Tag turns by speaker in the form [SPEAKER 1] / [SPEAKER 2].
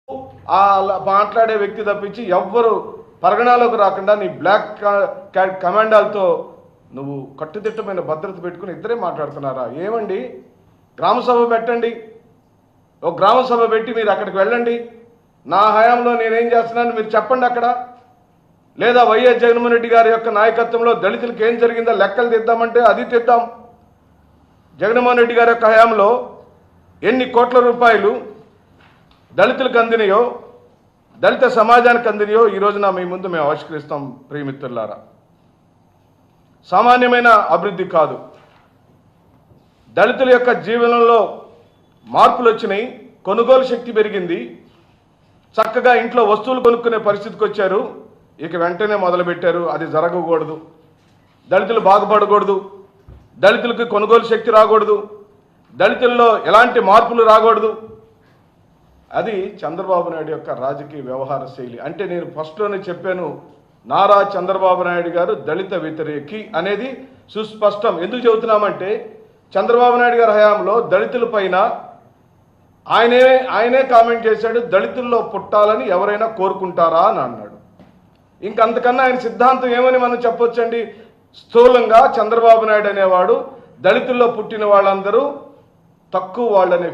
[SPEAKER 1] ఆ మాట్లాడే వ్యక్తి తప్పించి ఎవ్వరు పరిగణలోకి రాకుండా నీ బ్లాక్ కమాండాలతో నువ్వు కట్టుదిట్టమైన భద్రత పెట్టుకుని ఇద్దరే మాట్లాడుతున్నారా? ఏమండి, గ్రామసభ పెట్టండి, ఒక గ్రామసభ పెట్టి మీరు అక్కడికి వెళ్ళండి, నా హయాంలో నేనేం చేస్తున్నాను మీరు చెప్పండి అక్కడ. లేదా వైఎస్ జగన్మోహన్ రెడ్డి గారి యొక్క నాయకత్వంలో దళితులకు ఏం జరిగిందో లెక్కలు తెద్దామంటే అది తెద్దాం. జగన్మోహన్ రెడ్డి గారి యొక్క హయాంలో ఎన్ని కోట్ల రూపాయలు దళితులకు అందినాయో, దళిత సమాజానికి అందినాయో ఈరోజున మీ ముందు మేము ఆవిష్కరిస్తాం. ప్రియమిత్రులారా, సామాన్యమైన అభివృద్ధి కాదు, దళితుల యొక్క జీవనంలో మార్పులు వచ్చినాయి, కొనుగోలు శక్తి పెరిగింది, చక్కగా ఇంట్లో వస్తువులు కొనుక్కునే పరిస్థితికి వచ్చారు. ఇక వెంటనే మొదలుపెట్టారు అది జరగకూడదు, దళితులు బాగుపడకూడదు, దళితులకు కొనుగోలు శక్తి రాకూడదు, దళితుల్లో ఎలాంటి మార్పులు రాకూడదు. అది చంద్రబాబు నాయుడు యొక్క రాజకీయ వ్యవహార శైలి. అంటే నేను ఫస్ట్లోనే చెప్పాను, నారా చంద్రబాబు నాయుడు గారు దళిత వ్యతిరేకి అనేది సుస్పష్టం. ఎందుకు చెబుతున్నామంటే చంద్రబాబు నాయుడు గారి హయాంలో దళితుల పైన ఆయనే కామెంట్ చేశాడు, దళితుల్లో పుట్టాలని ఎవరైనా కోరుకుంటారా అని అన్నాడు. ఇంకంతకన్నా ఆయన సిద్ధాంతం ఏమని మనం చెప్పొచ్చండి? స్థూలంగా చంద్రబాబు నాయుడు అనేవాడు దళితుల్లో పుట్టిన వాళ్ళందరూ తక్కువ వాళ్ళనే